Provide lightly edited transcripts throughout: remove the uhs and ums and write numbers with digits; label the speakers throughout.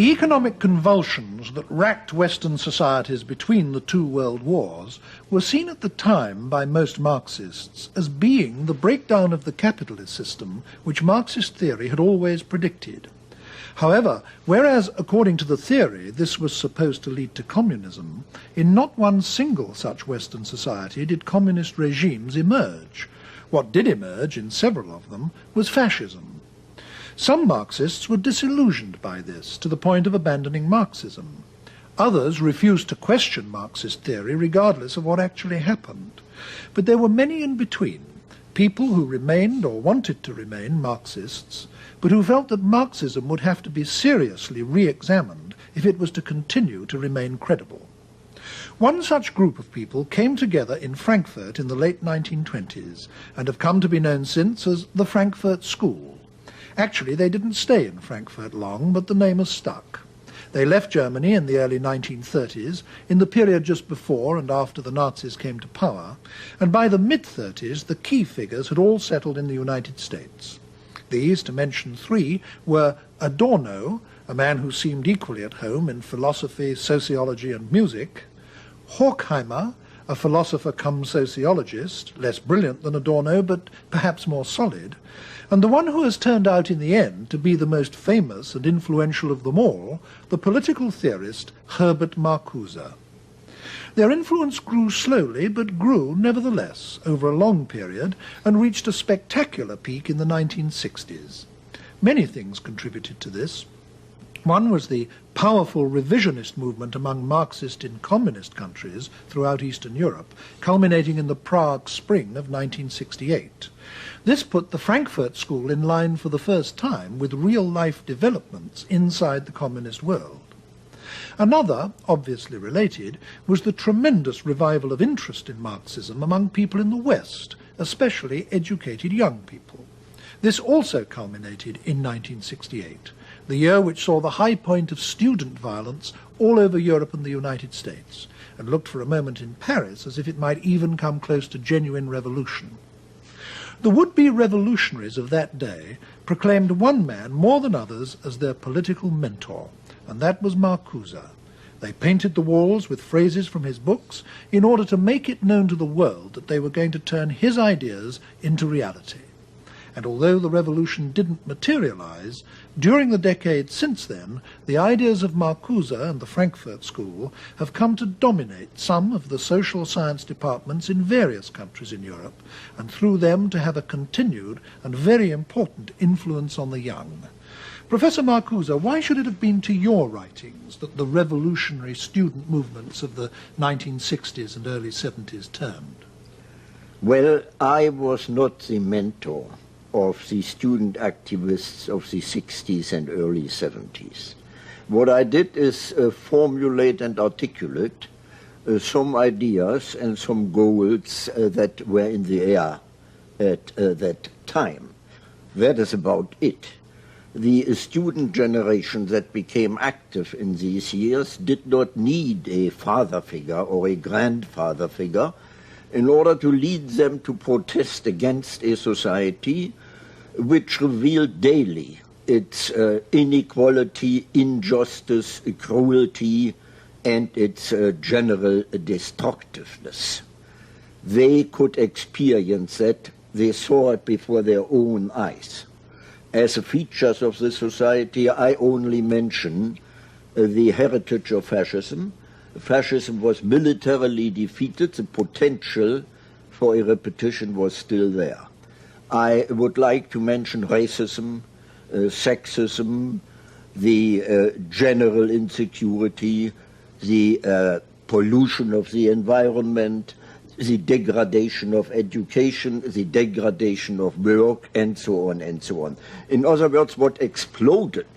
Speaker 1: The economic convulsions that racked Western societies between the two world wars were seen at the time by most Marxists as being the breakdown of the capitalist system which Marxist theory had always predicted. However, whereas according to the theory this was supposed to lead to communism, in not one single such Western society did communist regimes emerge. What did emerge in several of them was fascism. Some Marxists were disillusioned by this, to the point of abandoning Marxism. Others refused to question Marxist theory regardless of what actually happened. But there were many in between, people who remained or wanted to remain Marxists, but who felt that Marxism would have to be seriously re-examined if it was to continue to remain credible. One such group of people came together in Frankfurt in the late 1920s and have come to be known since as the Frankfurt School. Actually, they didn't stay in Frankfurt long, but the name has stuck. They left Germany in the early 1930s, in the period just before and after the Nazis came to power, and by the mid-30s the key figures had all settled in the United States. These, to mention three, were Adorno, a man who seemed equally at home in philosophy, sociology and music; Horkheimer, a philosopher cum sociologist, less brilliant than Adorno but perhaps more solid; and the one who has turned out in the end to be the most famous and influential of them all, the political theorist Herbert Marcuse. Their influence grew slowly, but grew nevertheless over a long period and reached a spectacular peak in the 1960s. Many things contributed to this. One was the powerful revisionist movement among Marxist in communist countries throughout Eastern Europe, culminating in the Prague Spring of 1968. This put the Frankfurt School in line for the first time with real-life developments inside the communist world. Another, obviously related, was the tremendous revival of interest in Marxism among people in the West, especially educated young people. This also culminated in 1968, the year which saw the high point of student violence all over Europe and the United States, and looked for a moment in Paris as if it might even come close to genuine revolution. The would-be revolutionaries of that day proclaimed one man more than others as their political mentor, and that was Marcuse. They painted the walls with phrases from his books in order to make it known to the world that they were going to turn his ideas into reality. And although the revolution didn't materialize, during the decades since then, the ideas of Marcuse and the Frankfurt School have come to dominate some of the social science departments in various countries in Europe, and through them to have a continued and very important influence on the young. Professor Marcuse, why should it have been to your writings that the revolutionary student movements of the 1960s and early 70s turned?
Speaker 2: Well, I was not the mentor of the student activists of the 60s and early 70s. What I did is formulate and articulate some ideas and some goals that were in the air at that time. That is about it. The student generation that became active in these years did not need a father figure or a grandfather figure in order to lead them to protest against a society which revealed daily its inequality, injustice, cruelty, and its general destructiveness. They could experience that. They saw it before their own eyes. As features of the society, I only mention the heritage of fascism. Fascism was militarily defeated. The potential for a repetition was still there. I would like to mention racism, sexism, the general insecurity, the pollution of the environment, the degradation of education, the degradation of work, and so on and so on. In other words, what exploded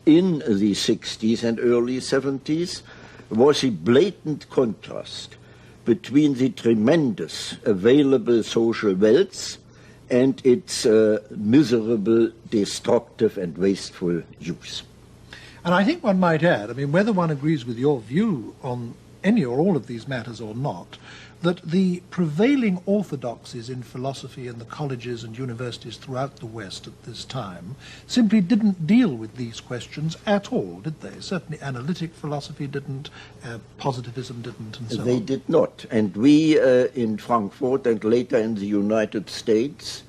Speaker 2: in the 60s and early 70s was a blatant contrast between the tremendous available social wealth and its miserable, destructive and wasteful use.
Speaker 1: And I think one might add, I mean, whether one agrees with your view on any or all of these matters or not, that the prevailing orthodoxies in philosophy in the colleges and universities throughout the West at this time simply didn't deal with these questions at all, did they? Certainly analytic philosophy didn't, positivism didn't, and so on.
Speaker 2: They did not. And we in Frankfurt and later in the United States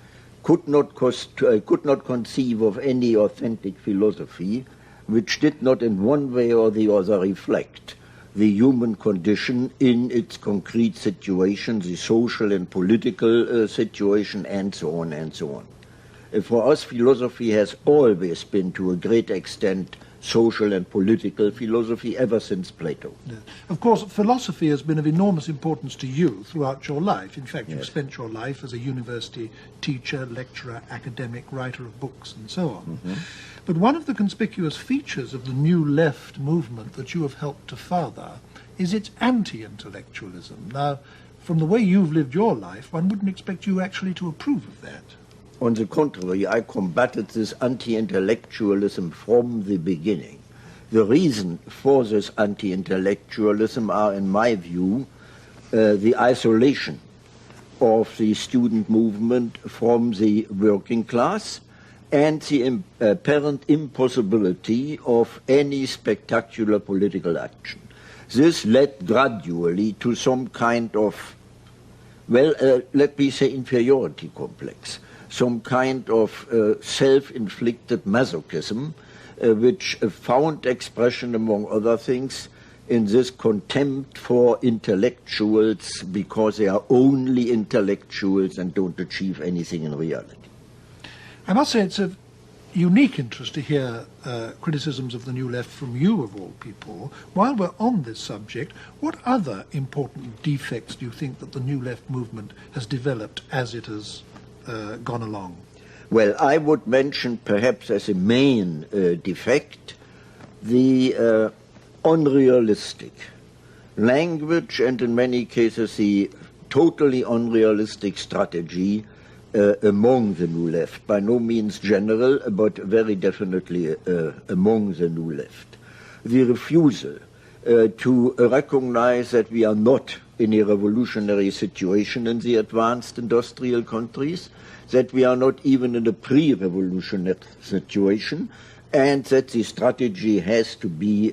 Speaker 2: could not conceive of any authentic philosophy which did not in one way or the other reflect the human condition in its concrete situation, the social and political situation, and so on and so on. For us, philosophy has always been, to a great extent, social and political philosophy ever since Plato.
Speaker 1: Yeah. Of course, philosophy has been of enormous importance to you throughout your life. In fact, you've spent your life as a university teacher, lecturer, academic, writer of books, and so on. Mm-hmm. But one of the conspicuous features of the New Left movement that you have helped to father is its anti-intellectualism. Now, from the way you've lived your life, one wouldn't expect you actually to approve of that.
Speaker 2: On the contrary, I combated this anti-intellectualism from the beginning. The reason for this anti-intellectualism are, in my view, the isolation of the student movement from the working class and the apparent impossibility of any spectacular political action. This led gradually to some kind of, let me say, inferiority complex, some kind of self-inflicted masochism, which found expression, among other things, in this contempt for intellectuals because they are only intellectuals and don't achieve anything in reality.
Speaker 1: I must say it's of unique interest to hear criticisms of the New Left from you, of all people. While we're on this subject, what other important defects do you think that the New Left movement has developed as it has gone along?
Speaker 2: Well, I would mention perhaps as a main defect the unrealistic language and in many cases the totally unrealistic strategy among the New Left, by no means general, but very definitely among the New Left. The refusal to recognize that we are not in a revolutionary situation in the advanced industrial countries, that we are not even in a pre-revolutionary situation, and that the strategy has to be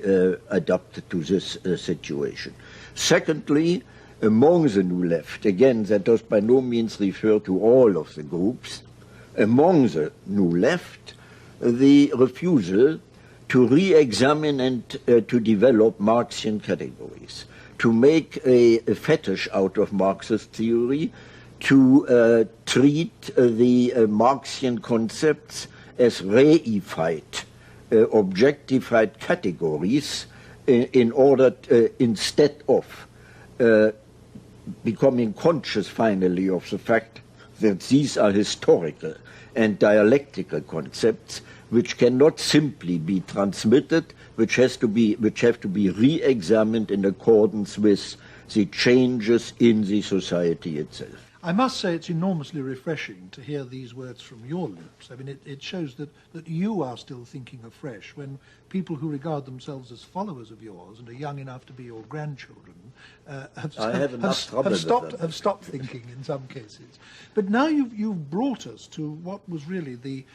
Speaker 2: adapted to this situation. Secondly, among the New Left, again, that does by no means refer to all of the groups, among the New Left, the refusal to re-examine and to develop Marxian categories, to make a fetish out of Marxist theory, to treat the Marxian concepts as reified, objectified categories in order instead of becoming conscious finally of the fact that these are historical and dialectical concepts which cannot simply be transmitted, which have to be re-examined in accordance with the changes in the society itself.
Speaker 1: I must say it's enormously refreshing to hear these words from your lips. I mean, it shows that you are still thinking afresh when people who regard themselves as followers of yours and are young enough to be your grandchildren have stopped thinking in some cases. But now you've brought us to what was really the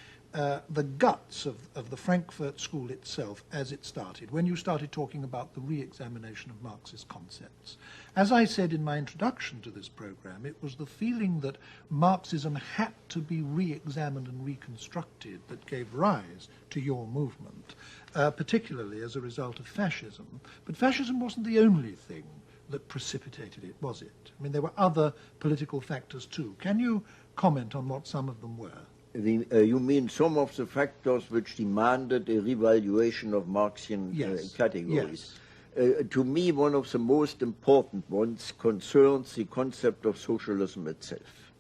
Speaker 1: guts of the Frankfurt School itself as it started, when you started talking about the re-examination of Marxist concepts. As I said in my introduction to this program, it was the feeling that Marxism had to be re-examined and reconstructed that gave rise to your movement, particularly as a result of fascism. But fascism wasn't the only thing that precipitated it, was it? I mean, there were other political factors too. Can you comment on what some of them were?
Speaker 2: You mean some of the factors which demanded a revaluation of Marxian categories? Yes. To me, one of the most important ones concerns the concept of socialism itself.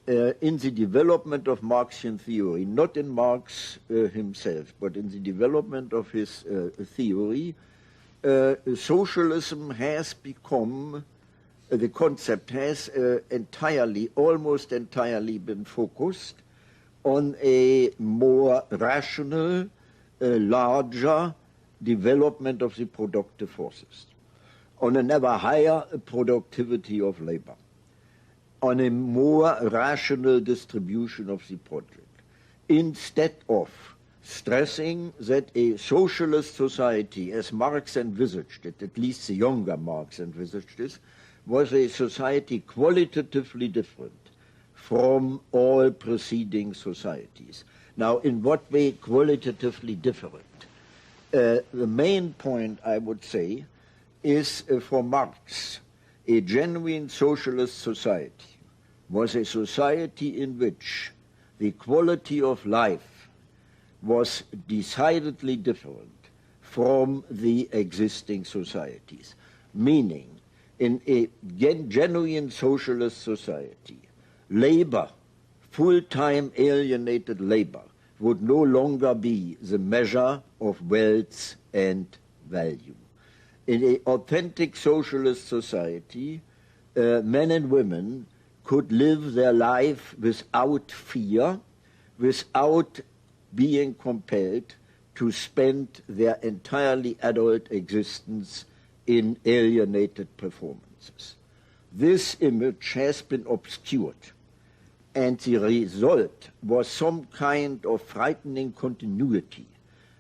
Speaker 2: In the development of Marxian theory, not in Marx himself, but in the development of his theory, socialism has become, the concept has almost entirely been focused on a more rational, larger development of the productive forces. on an ever higher productivity of labor, on a more rational distribution of the project, instead of stressing that a socialist society, as Marx envisaged it, at least the younger Marx envisaged it, was a society qualitatively different from all preceding societies. Now, in what way qualitatively different? The main point, I would say, is for Marx, a genuine socialist society was a society in which the quality of life was decidedly different from the existing societies. Meaning, in a genuine socialist society, labor, full-time alienated labor, would no longer be the measure of wealth and value. In an authentic socialist society, men and women could live their life without fear, without being compelled to spend their entirely adult existence in alienated performances. This image has been obscured, and the result was some kind of frightening continuity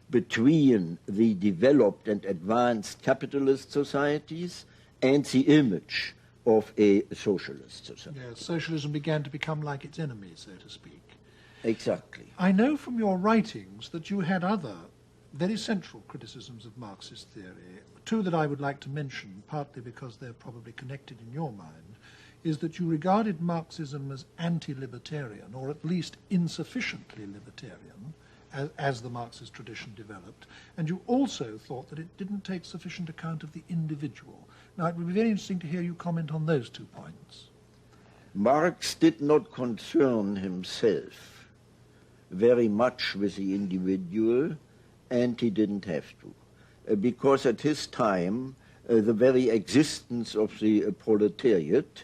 Speaker 2: between the developed and advanced capitalist societies and the image of a socialist society.
Speaker 1: Yes, socialism began to become like its enemy, so to speak.
Speaker 2: Exactly.
Speaker 1: I know from your writings that you had other very central criticisms of Marxist theory. Two that I would like to mention, partly because they're probably connected in your mind, is that you regarded Marxism as anti-libertarian, or at least insufficiently libertarian, as the Marxist tradition developed, and you also thought that it didn't take sufficient account of the individual. Now, it would be very interesting to hear you comment on those 2 points.
Speaker 2: Marx did not concern himself very much with the individual, and he didn't have to, because at his time, the very existence of the proletariat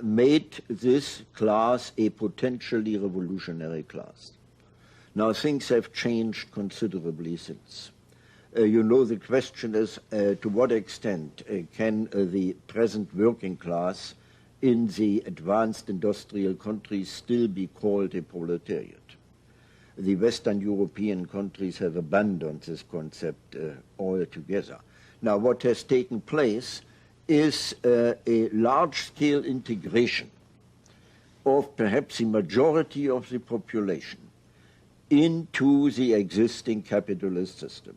Speaker 2: made this class a potentially revolutionary class. Now, things have changed considerably since. You know, the question is to what extent can the present working class in the advanced industrial countries still be called a proletariat? The Western European countries have abandoned this concept altogether. Now, what has taken place is a large-scale integration of perhaps the majority of the population into the existing capitalist system.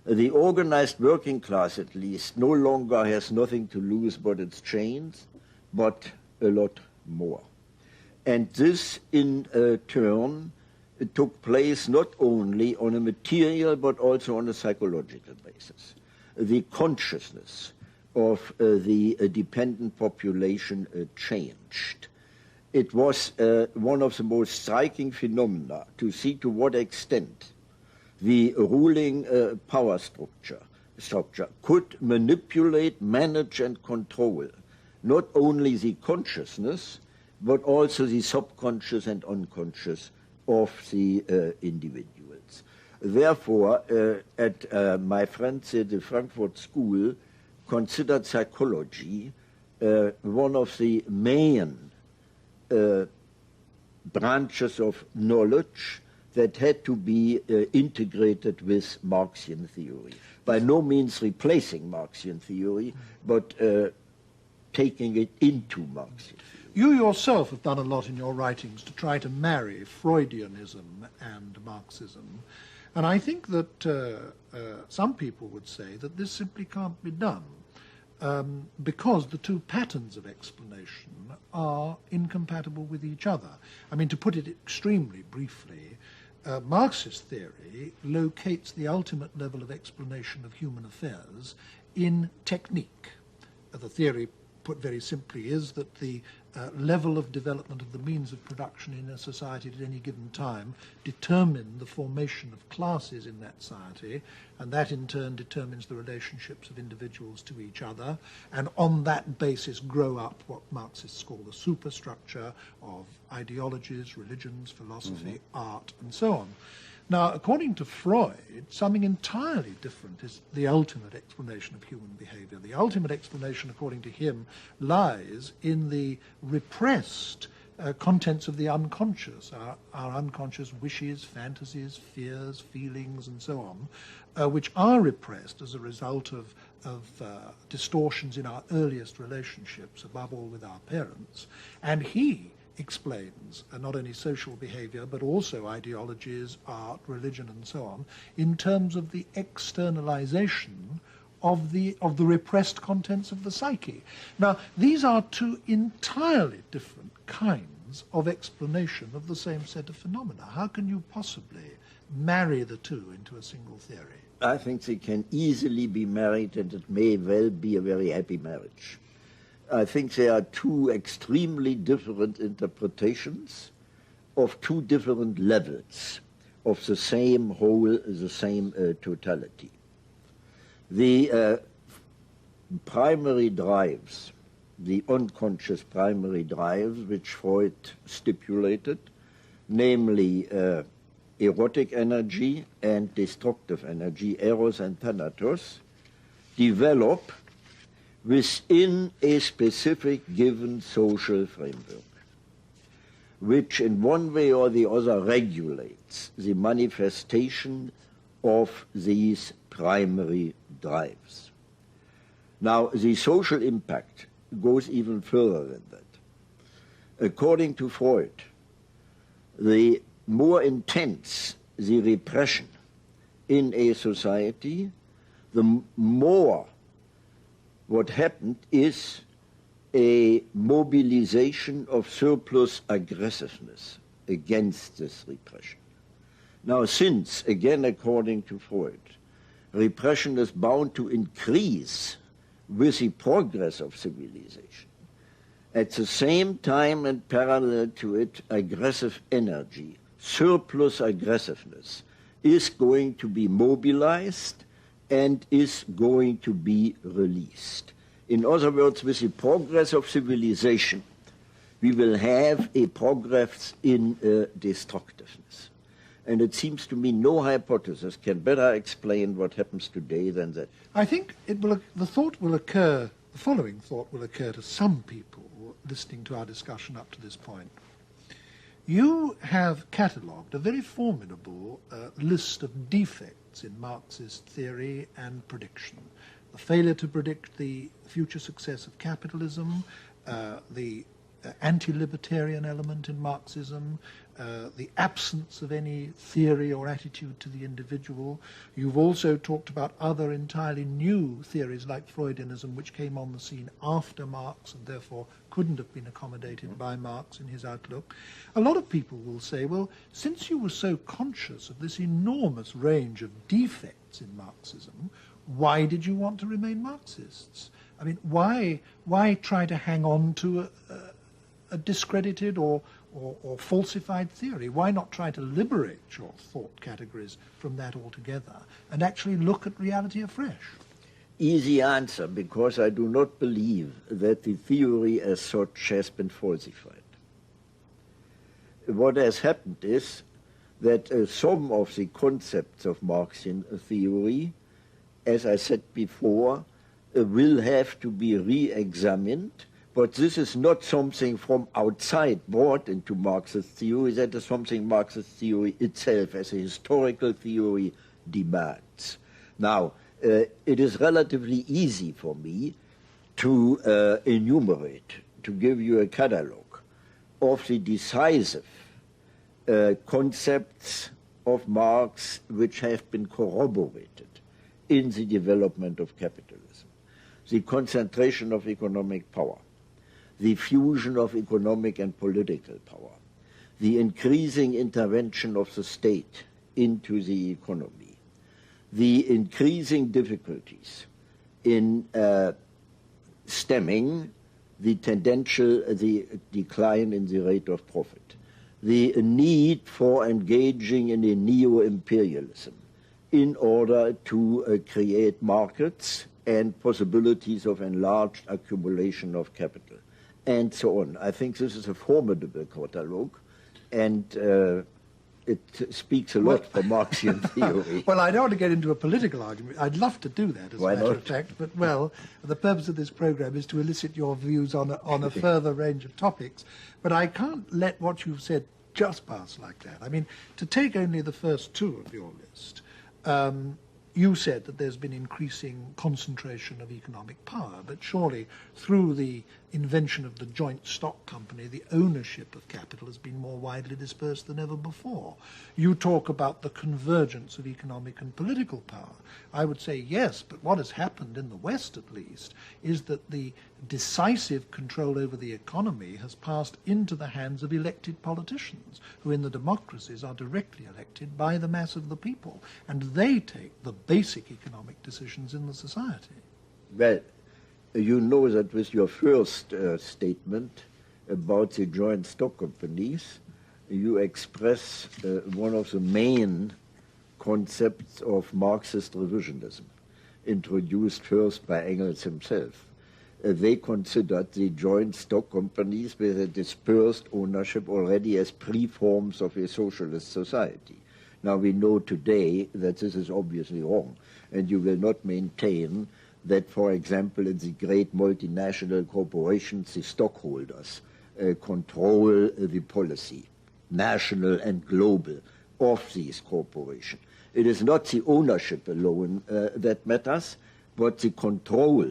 Speaker 2: The organized working class, at least, no longer has nothing to lose but its chains, but a lot more. And this, in turn, took place not only on a material but also on a psychological basis. The consciousness of the dependent population changed. It was one of the most striking phenomena to see to what extent the ruling power structure could manipulate, manage, and control not only the consciousness, but also the subconscious and unconscious of the individuals. Therefore, my friends at the Frankfurt School considered psychology one of the main branches of knowledge that had to be integrated with Marxian theory. By no means replacing Marxian theory, but taking it into Marxian theory.
Speaker 1: You yourself have done a lot in your writings to try to marry Freudianism and Marxism, and I think that some people would say that this simply can't be done. Because the two patterns of explanation are incompatible with each other. I mean, to put it extremely briefly, Marxist theory locates the ultimate level of explanation of human affairs in technique. The theory, put very simply, is that the level of development of the means of production in a society at any given time determine the formation of classes in that society, and that in turn determines the relationships of individuals to each other, and on that basis grow up what Marxists call the superstructure of ideologies, religions, philosophy, art, and so on. Now, according to Freud, something entirely different is the ultimate explanation of human behavior. The ultimate explanation, according to him, lies in the repressed contents of the unconscious, our unconscious wishes, fantasies, fears, feelings, and so on, which are repressed as a result of distortions in our earliest relationships, above all with our parents. And he explains not only social behavior, but also ideologies, art, religion, and so on, in terms of the externalization of the repressed contents of the psyche. Now, these are two entirely different kinds of explanation of the same set of phenomena. How can you possibly marry the two into a single theory?
Speaker 2: I think they can easily be married, and it may well be a very happy marriage. I think there are two extremely different interpretations of two different levels of the same whole, the same totality. The primary drives, the unconscious primary drives, which Freud stipulated, namely erotic energy and destructive energy, eros and thanatos, develop within a specific given social framework, which in one way or the other regulates the manifestation of these primary drives. Now, the social impact goes even further than that. According to Freud, the more intense the repression in a society, the more what happened is a mobilization of surplus aggressiveness against this repression. Now, since, again according to Freud, repression is bound to increase with the progress of civilization, at the same time and parallel to it, aggressive energy, surplus aggressiveness, is going to be mobilized and is going to be released. In other words, with the progress of civilization, we will have a progress in destructiveness. And it seems to me no hypothesis can better explain what happens today than that.
Speaker 1: I think the following thought will occur to some people listening to our discussion up to this point. You have catalogued a very formidable list of defects in Marxist theory and prediction. The failure to predict the future success of capitalism, the anti-libertarian element in Marxism, the absence of any theory or attitude to the individual. You've also talked about other entirely new theories like Freudianism, which came on the scene after Marx and therefore couldn't have been accommodated by Marx in his outlook. A lot of people will say, well, since you were so conscious of this enormous range of defects in Marxism, why did you want to remain Marxists? I mean, why try to hang on to a discredited or falsified theory? Why not try to liberate your thought categories from that altogether and actually look at reality afresh?
Speaker 2: Easy answer, because I do not believe that the theory as such has been falsified. What has happened is that some of the concepts of Marxian theory, as I said before, will have to be re-examined. But this is not something from outside brought into Marxist theory. That is something Marxist theory itself, as a historical theory, demands. Now, it is relatively easy for me to enumerate, to give you a catalogue of the decisive concepts of Marx which have been corroborated in the development of capitalism. The concentration of economic power, the fusion of economic and political power, the increasing intervention of the state into the economy, the increasing difficulties in stemming the decline in the rate of profit, the need for engaging in a neo-imperialism in order to create markets and possibilities of enlarged accumulation of capital, and so on. I think this is a formidable catalogue, and it speaks a lot for Marxian theory.
Speaker 1: Well, I don't want to get into a political argument. I'd love to do that, as
Speaker 2: Why
Speaker 1: a matter
Speaker 2: not?
Speaker 1: of fact. But, well, the purpose of this programme is to elicit your views on a further range of topics. But I can't let what you've said just pass like that. I mean, to take only the first two of your list, you said that there's been increasing concentration of economic power, but surely through the invention of the joint stock company, the ownership of capital has been more widely dispersed than ever before. You talk about the convergence of economic and political power. I would say yes, but what has happened in the West, at least, is that the decisive control over the economy has passed into the hands of elected politicians, who in the democracies are directly elected by the mass of the people, and they take the basic economic decisions in the society.
Speaker 2: Well, you know that with your first statement about the joint stock companies, you express one of the main concepts of Marxist revisionism, introduced first by Engels himself. They considered the joint stock companies with a dispersed ownership already as pre-forms of a socialist society. Now we know today that this is obviously wrong, and you will not maintain that, for example, in the great multinational corporations, the stockholders control the policy, national and global, of these corporations. It is not the ownership alone that matters, but the control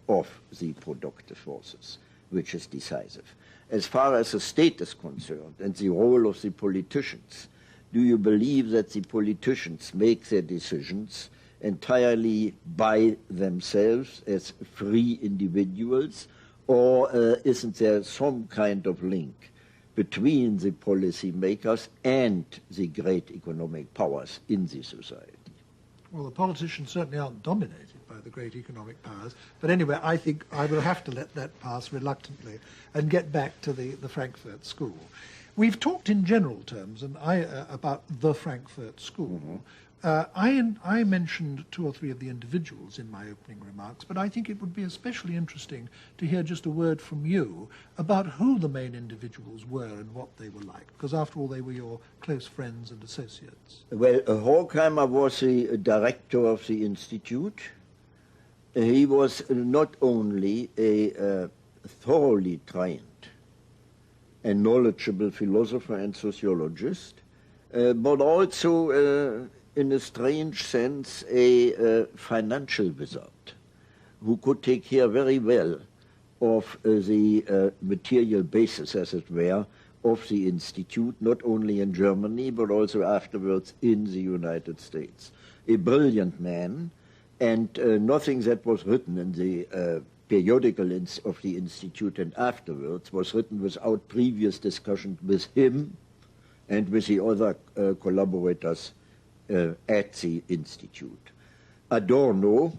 Speaker 2: of the productive forces, which is decisive. As far as the state is concerned and the role of the politicians, do you believe that the politicians make their decisions entirely by themselves as free individuals, or isn't there some kind of link between the policy makers and the great economic powers in the society?
Speaker 1: Well, the politicians certainly aren't dominated by the great economic powers. But anyway, I think I will have to let that pass reluctantly and get back to the Frankfurt School. We've talked in general terms about the Frankfurt School.
Speaker 2: Mm-hmm.
Speaker 1: I mentioned two or three of the individuals in my opening remarks, but I think it would be especially interesting to hear just a word from you about who the main individuals were and what they were like, because after all, they were your close friends and associates.
Speaker 2: Well, Horkheimer was the director of the institute. He was not only a thoroughly trained and knowledgeable philosopher and sociologist, but also in a strange sense, a financial wizard who could take care very well of the material basis, as it were, of the institute, not only in Germany, but also afterwards in the United States. A brilliant man, and nothing that was written in the periodical of the institute and afterwards was written without previous discussion with him and with the other collaborators at the institute. Adorno,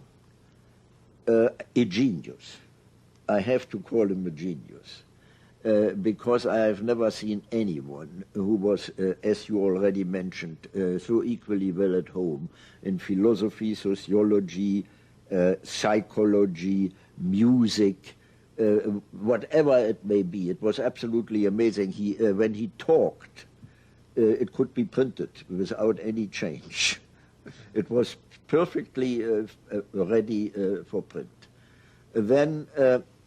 Speaker 2: a genius. I have to call him a genius because I have never seen anyone who was, as you already mentioned, so equally well at home in philosophy, sociology, psychology, music, whatever it may be. It was absolutely amazing. When he talked, it could be printed without any change. It was perfectly ready for print. Then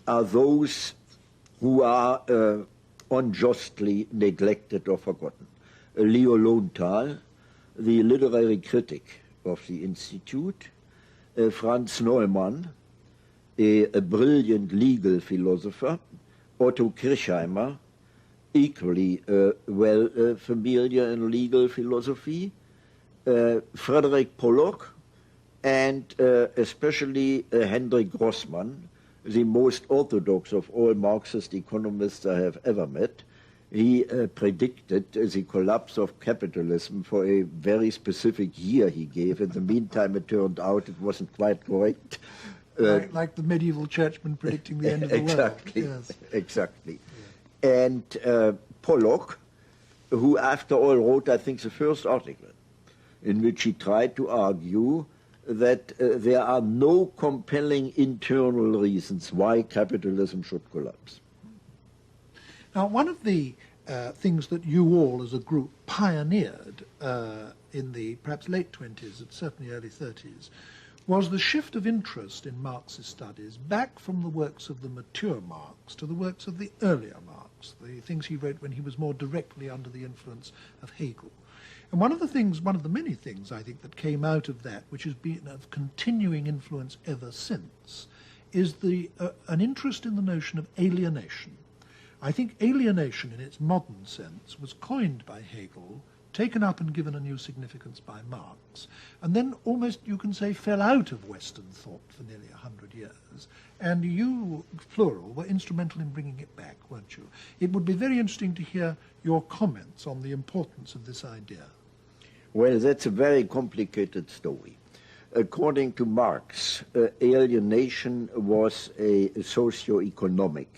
Speaker 2: are those who are unjustly neglected or forgotten. Leo Lowenthal, the literary critic of the Institute, Franz Neumann, a brilliant legal philosopher, Otto Kirchheimer, equally well familiar in legal philosophy, Frederick Pollock, and especially Hendrik Grossmann, the most orthodox of all Marxist economists I have ever met. He predicted the collapse of capitalism for a very specific year he gave. In the meantime, it turned out it wasn't quite correct.
Speaker 1: Like the medieval churchmen predicting the end of the
Speaker 2: exactly,
Speaker 1: world. Yes.
Speaker 2: Exactly. Yeah. And Pollock, who after all wrote, I think, the first article in which he tried to argue that there are no compelling internal reasons why capitalism should collapse.
Speaker 1: Now, one of the things that you all as a group pioneered in the perhaps late 20s and certainly early 30s was the shift of interest in Marxist studies back from the works of the mature Marx to the works of the earlier Marx, the things he wrote when he was more directly under the influence of Hegel. And one of the many things I think that came out of that, which has been of continuing influence ever since, is an interest in the notion of alienation. I think alienation in its modern sense was coined by Hegel, taken up and given a new significance by Marx, and then almost, you can say, fell out of Western thought for nearly 100 years. And you, plural, were instrumental in bringing it back, weren't you? It would be very interesting to hear your comments on the importance of this idea.
Speaker 2: Well, that's a very complicated story. According to Marx, alienation was a socio-economic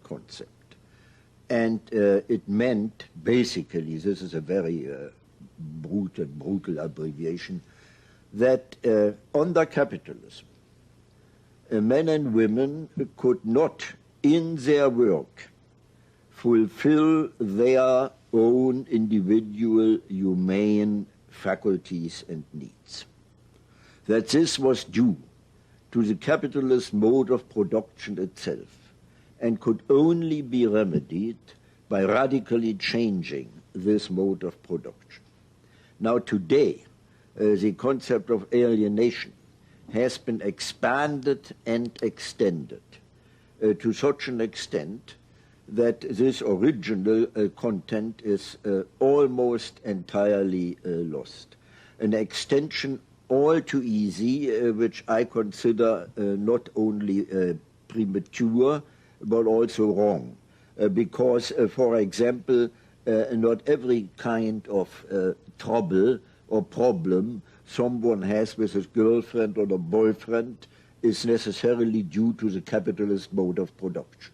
Speaker 2: concept. And it meant, basically, this is a very brutal abbreviation, that under capitalism, men and women could not, in their work, fulfill their own individual humane faculties and needs. That this was due to the capitalist mode of production itself, and could only be remedied by radically changing this mode of production. Now today, the concept of alienation has been expanded and extended to such an extent that this original content is almost entirely lost. An extension all too easy, which I consider not only premature, but also wrong, because, for example, not every kind of trouble or problem someone has with his girlfriend or a boyfriend is necessarily due to the capitalist mode of production.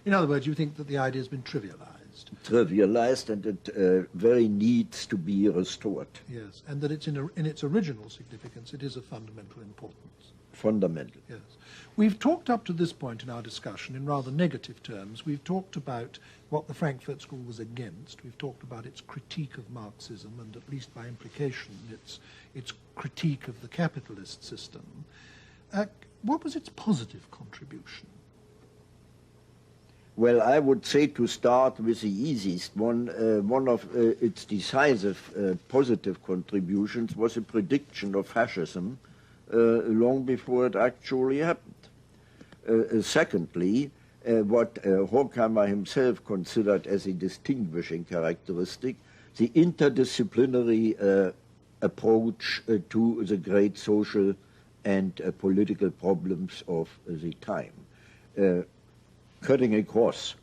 Speaker 1: In other words, you think that the idea has been trivialized?
Speaker 2: Trivialized, and it very needs to be restored.
Speaker 1: Yes, and that it's in its original significance, it is of fundamental importance.
Speaker 2: Fundamental.
Speaker 1: Yes. We've talked up to this point in our discussion in rather negative terms. We've talked about what the Frankfurt School was against. We've talked about its critique of Marxism and, at least by implication, its critique of the capitalist system. What was its positive contribution?
Speaker 2: Well, I would say, to start with the easiest one, one of its decisive positive contributions was a prediction of fascism long before it actually happened. Secondly, what Horkheimer himself considered as a distinguishing characteristic, the interdisciplinary approach to the great social and political problems of the time, cutting across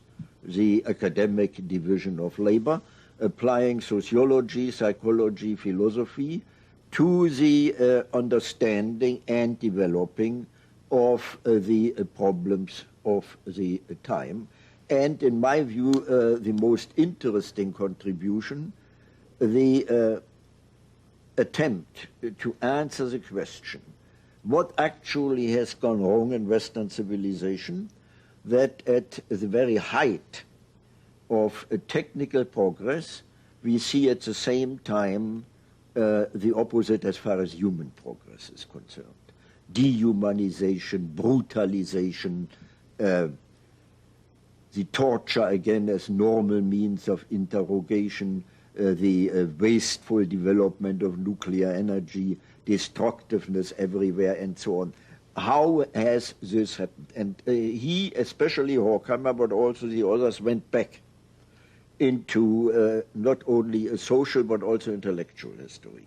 Speaker 2: the academic division of labor, applying sociology, psychology, philosophy to the understanding and developing of the problems of the time. And in my view, the most interesting contribution, the attempt to answer the question, what actually has gone wrong in Western civilization, that at the very height of technical progress, we see at the same time the opposite as far as human progress is concerned. Dehumanization, brutalization, the torture again as normal means of interrogation, the wasteful development of nuclear energy, destructiveness everywhere, and so on. How has this happened? And he, especially Horkheimer, but also the others, went back into not only a social but also intellectual history,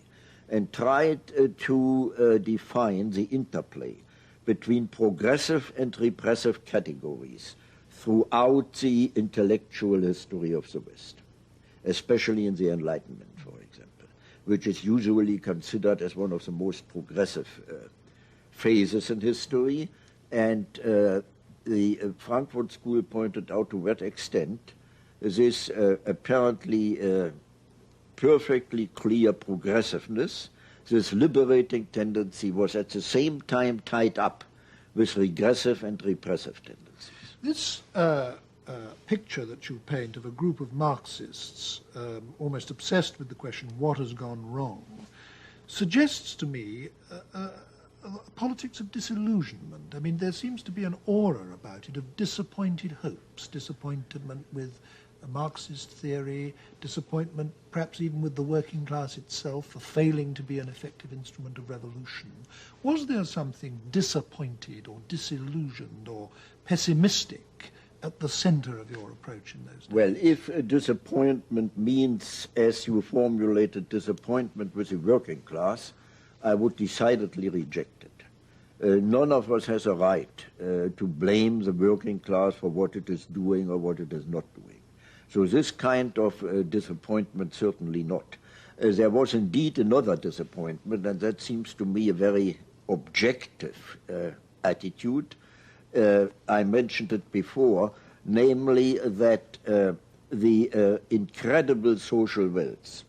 Speaker 2: and tried to define the interplay between progressive and repressive categories throughout the intellectual history of the West, especially in the Enlightenment, for example, which is usually considered as one of the most progressive phases in history. And the Frankfurt School pointed out to what extent this apparently perfectly clear progressiveness, this liberating tendency, was at the same time tied up with regressive and repressive tendencies.
Speaker 1: This picture that you paint of a group of Marxists almost obsessed with the question, what has gone wrong, suggests to me a politics of disillusionment. I mean, there seems to be an aura about it of disappointed hopes, disappointment with a Marxist theory, disappointment perhaps even with the working class itself for failing to be an effective instrument of revolution. Was there something disappointed or disillusioned or pessimistic at the center of your approach in those days?
Speaker 2: Well, if disappointment means, as you formulated, disappointment with the working class, I would decidedly reject it. None of us has a right to blame the working class for what it is doing or what it is not doing. So this kind of disappointment, certainly not. There was indeed another disappointment, and that seems to me a very objective attitude. I mentioned it before, namely that the incredible social wealth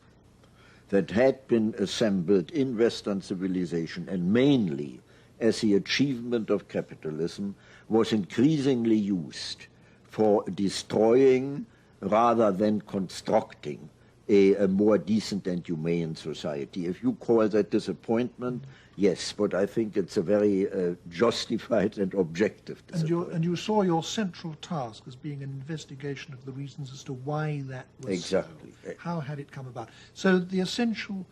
Speaker 2: that had been assembled in Western civilization, and mainly as the achievement of capitalism, was increasingly used for destroying rather than constructing a more decent and humane society. If you call that disappointment, yes, but I think it's a very justified and objective disappointment.
Speaker 1: And you saw your central task as being an investigation of the reasons as to why that was
Speaker 2: exactly.
Speaker 1: So. How had it come about? So the essential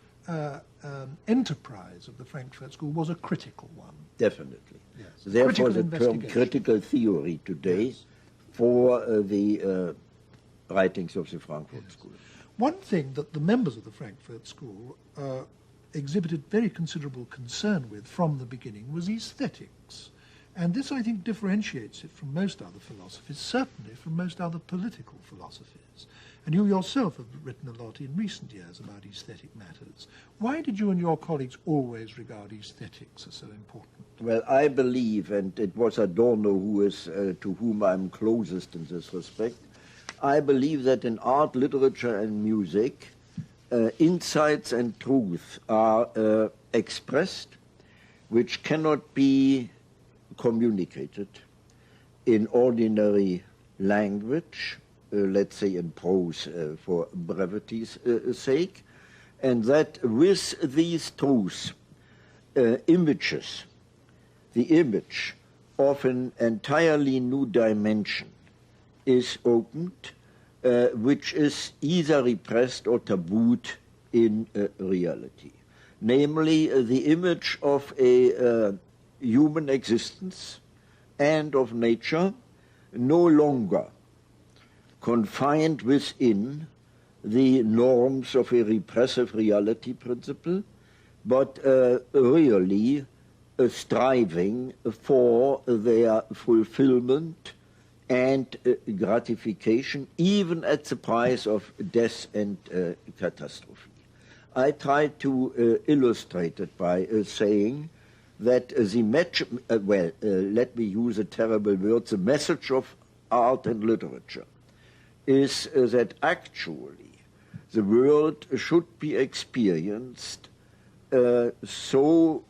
Speaker 1: enterprise of the Frankfurt School was a critical one.
Speaker 2: Definitely.
Speaker 1: Yes.
Speaker 2: Therefore, the term critical theory today yes. for the writings of the Frankfurt yes. School.
Speaker 1: One thing that the members of the Frankfurt School exhibited very considerable concern with from the beginning was aesthetics. And this, I think, differentiates it from most other philosophies, certainly from most other political philosophies. And you yourself have written a lot in recent years about aesthetic matters. Why did you and your colleagues always regard aesthetics as so important?
Speaker 2: Well, I believe, and it was Adorno who is to whom I'm closest in this respect, I believe that in art, literature, and music, insights and truth are expressed which cannot be communicated in ordinary language, let's say in prose for brevity's sake, and that with these truths, images, the image of an entirely new dimension is opened, which is either repressed or tabooed in reality. Namely, the image of a human existence and of nature no longer confined within the norms of a repressive reality principle, but really striving for their fulfillment and gratification, even at the price of death and catastrophe. I try to illustrate it by saying that let me use a terrible word, the message of art and literature is that actually the world should be experienced so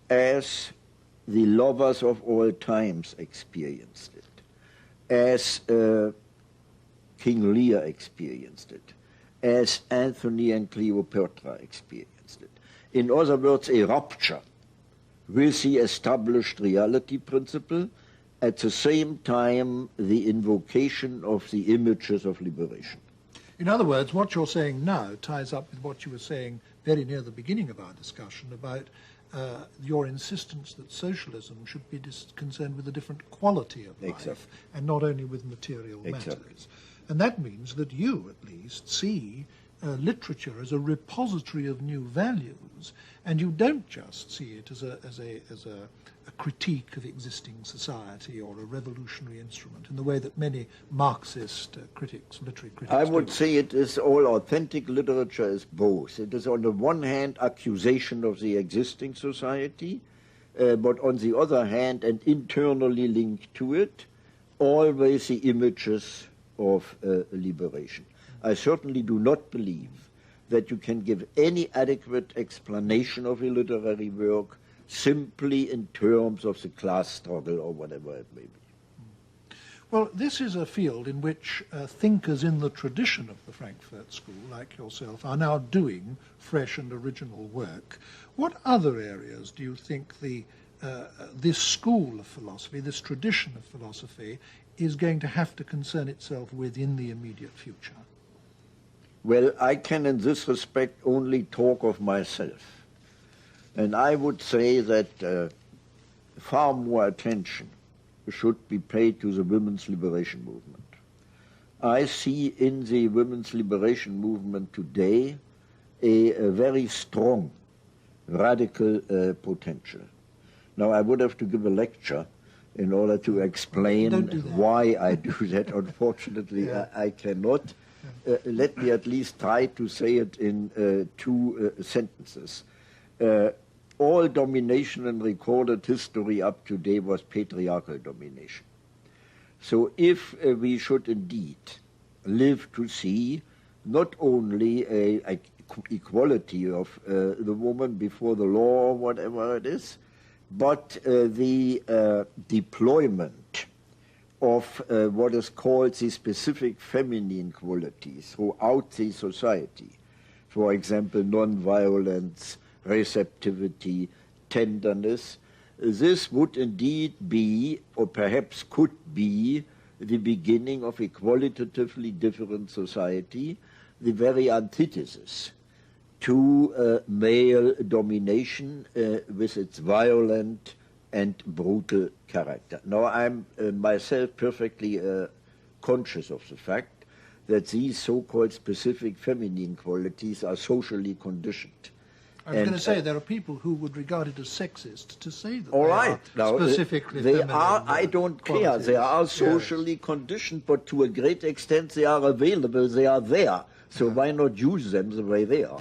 Speaker 2: as the lovers of all times experienced it, as King Lear experienced it, as Anthony and Cleopatra experienced it. In other words, a rupture with the established reality principle, at the same time the invocation of the images of liberation.
Speaker 1: In other words, what you're saying now ties up with what you were saying very near the beginning of our discussion about your insistence that socialism should be concerned with a different quality of life
Speaker 2: exactly.
Speaker 1: and not only with material
Speaker 2: exactly.
Speaker 1: matters. And that means that you, at least, see literature as a repository of new values, and you don't just see it as a critique of existing society or a revolutionary instrument in the way that many Marxist critics, literary critics
Speaker 2: I would
Speaker 1: do.
Speaker 2: say it is all authentic literature is both. It is on the one hand accusation of the existing society, but on the other hand, and internally linked to it, always the images of liberation. I certainly do not believe that you can give any adequate explanation of a literary work simply in terms of the class struggle or whatever it may be.
Speaker 1: Well, this is a field in which thinkers in the tradition of the Frankfurt School, like yourself, are now doing fresh and original work. What other areas do you think this school of philosophy, this tradition of philosophy, is going to have to concern itself with in the immediate future?
Speaker 2: Well, I can in this respect only talk of myself. And I would say that far more attention should be paid to the women's liberation movement. I see in the women's liberation movement today a very strong radical potential. Now, I would have to give a lecture in order to explain why I do that. Unfortunately, I cannot. Let me at least try to say it in two sentences. All domination in recorded history up to date was patriarchal domination. So if we should indeed live to see not only a equality of the woman before the law or whatever it is, but the deployment of what is called the specific feminine qualities throughout the society, for example, non-violence, receptivity, tenderness, this would indeed be, or perhaps could be, the beginning of a qualitatively different society, the very antithesis to male domination with its violent and brutal character. Now, I'm myself perfectly conscious of the fact that these so-called specific feminine qualities are socially conditioned.
Speaker 1: I was going to say there are people who would regard it as sexist to say that
Speaker 2: all
Speaker 1: they
Speaker 2: right.
Speaker 1: are specifically
Speaker 2: they
Speaker 1: feminine.
Speaker 2: I don't care. They are socially conditioned, but to a great extent they are available. They are there. So why not use them the way they are,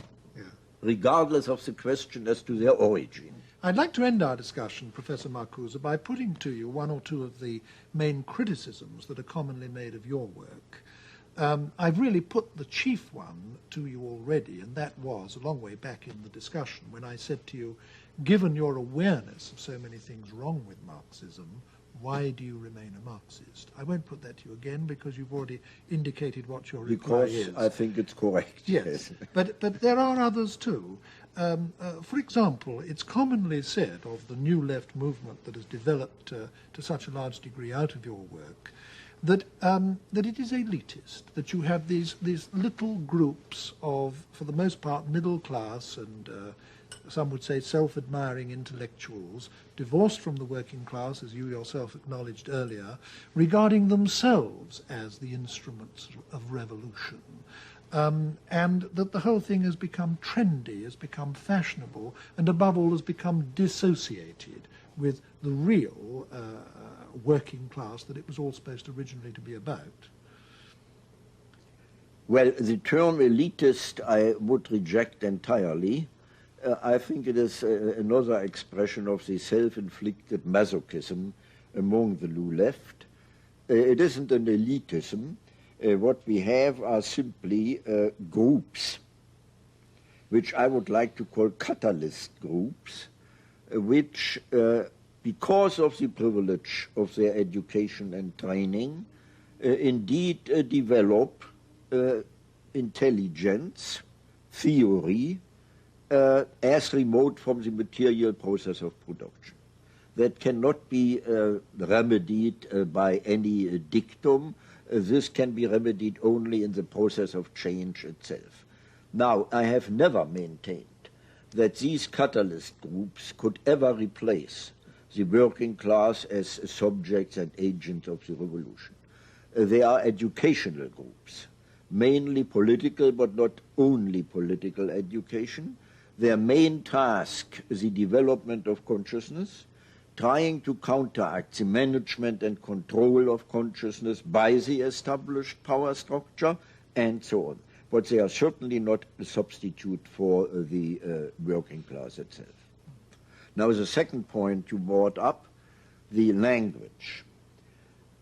Speaker 2: regardless of the question as to their origin?
Speaker 1: I'd like to end our discussion, Professor Marcuse, by putting to you one or two of the main criticisms that are commonly made of your work. I've really put the chief one to you already, and that was a long way back in the discussion when I said to you, given your awareness of so many things wrong with Marxism, why do you remain a Marxist? I won't put that to you again because you've already indicated what your reply is.
Speaker 2: Because I think it's correct.
Speaker 1: Yes, but there are others too. For example, it's commonly said of the new left movement that has developed to such a large degree out of your work that it is elitist, that you have these little groups of, for the most part, middle class and some would say self-admiring intellectuals, divorced from the working class, as you yourself acknowledged earlier, regarding themselves as the instruments of revolution. And that the whole thing has become trendy, has become fashionable, and above all has become dissociated with the real working class that it was all supposed originally to be about.
Speaker 2: Well, the term elitist I would reject entirely. I think it is another expression of the self-inflicted masochism among the new left. It isn't an elitism. What we have are simply groups, which I would like to call catalyst groups, which, because of the privilege of their education and training, indeed develop intelligence, theory, as remote from the material process of production. That cannot be remedied by any dictum. This can be remedied only in the process of change itself. Now, I have never maintained that these catalyst groups could ever replace the working class as subjects and agents of the revolution. They are educational groups, mainly political, but not only political education. Their main task is the development of consciousness, trying to counteract the management and control of consciousness by the established power structure, and so on. But they are certainly not a substitute for the working class itself. Now, the second point you brought up, the language.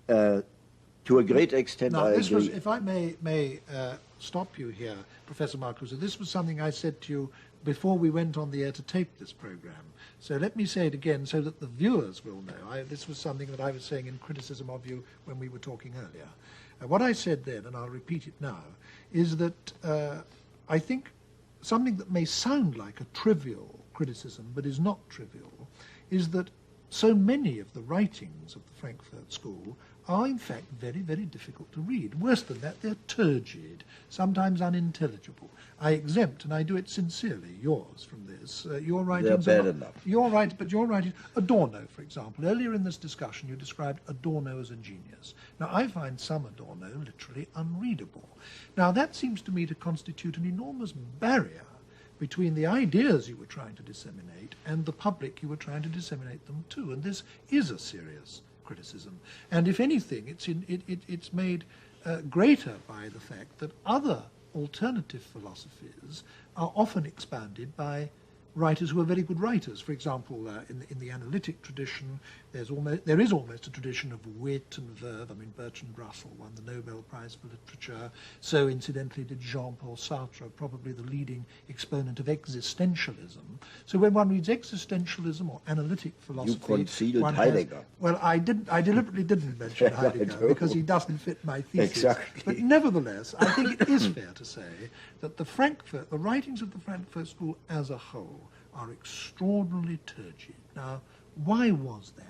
Speaker 2: To a great extent,
Speaker 1: now,
Speaker 2: I
Speaker 1: this
Speaker 2: agree.
Speaker 1: was, if I may stop you here, Professor Marcuse, this was something I said to you before we went on the air to tape this program. So let me say it again so that the viewers will know. This was something that I was saying in criticism of you when we were talking earlier. What I said then, and I'll repeat it now, is that I think something that may sound like a trivial criticism, but is not trivial, is that so many of the writings of the Frankfurt School are in fact very, very difficult to read. Worse than that, they're turgid, sometimes unintelligible. I exempt, and I do it sincerely, yours from this. Your writings
Speaker 2: they're
Speaker 1: are
Speaker 2: bad enough.
Speaker 1: but your writings, Adorno, for example. Earlier in this discussion, you described Adorno as a genius. Now, I find some Adorno literally unreadable. Now, that seems to me to constitute an enormous barrier between the ideas you were trying to disseminate and the public you were trying to disseminate them to. And this is a serious criticism. And if anything, it's made greater by the fact that other alternative philosophies are often expounded by writers who are very good writers. For example, in the analytic tradition, there is almost a tradition of wit and verve. I mean, Bertrand Russell won the Nobel Prize for Literature. So, incidentally, did Jean-Paul Sartre, probably the leading exponent of existentialism. So, when one reads existentialism or analytic philosophy,
Speaker 2: you concealed Heidegger.
Speaker 1: Well, I deliberately didn't mention Heidegger because he doesn't fit my thesis.
Speaker 2: Exactly.
Speaker 1: But nevertheless, I think it is fair to say that the writings of the Frankfurt School as a whole are extraordinarily turgid. Now, why was that?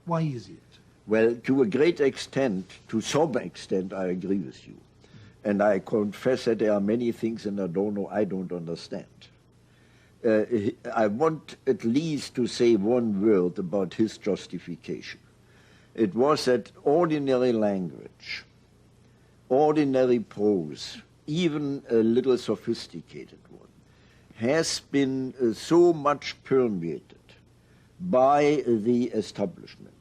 Speaker 1: Why is it?
Speaker 2: Well, to a great extent, to some extent, I agree with you. And I confess that there are many things in Adorno I don't understand. I want at least to say one word about his justification. It was that ordinary language, ordinary prose, even a little sophisticated one, has been so much permeated by the establishment,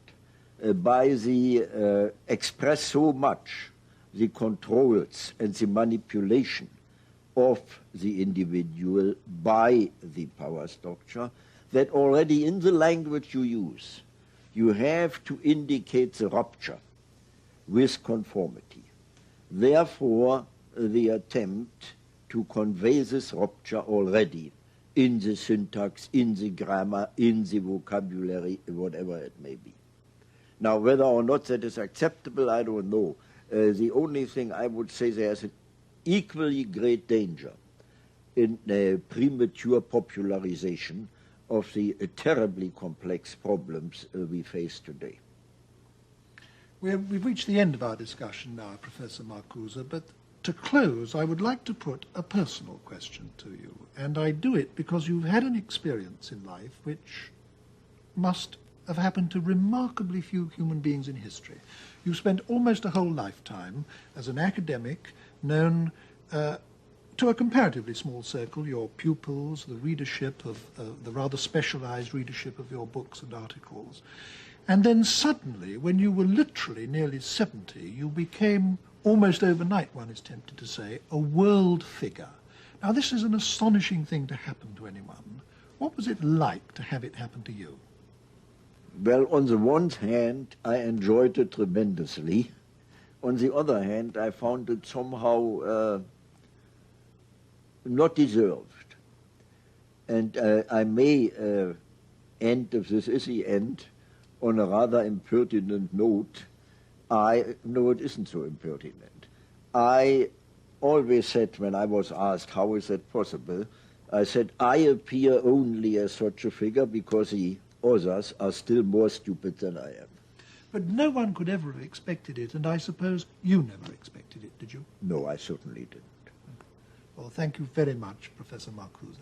Speaker 2: by the express so much the controls and the manipulation of the individual by the power structure, that already in the language you use, you have to indicate the rupture with conformity. Therefore, the attempt to convey this rupture already in the syntax, in the grammar, in the vocabulary, whatever it may be. Now, whether or not that is acceptable, I don't know. The only thing I would say, there's an equally great danger in premature popularization of the terribly complex problems we face today.
Speaker 1: We've reached the end of our discussion now, Professor Marcuse, but to close, I would like to put a personal question to you, and I do it because you've had an experience in life which must have happened to remarkably few human beings in history. You've spent almost a whole lifetime as an academic, known to a comparatively small circle, your pupils, the readership of the rather specialized readership of your books and articles. And then suddenly, when you were literally nearly 70, you became, almost overnight, one is tempted to say, a world figure. Now, this is an astonishing thing to happen to anyone. What was it like to have it happen to you?
Speaker 2: Well, on the one hand, I enjoyed it tremendously. On the other hand, I found it somehow not deserved. And I may end, if this is the end, on a rather impertinent note. No, it isn't so impertinent. I always said, when I was asked, how is that possible, I said, I appear only as such a figure because the others are still more stupid than I am.
Speaker 1: But no one could ever have expected it, and I suppose you never expected it, did you?
Speaker 2: No, I certainly didn't.
Speaker 1: Well, thank you very much, Professor Marcuse.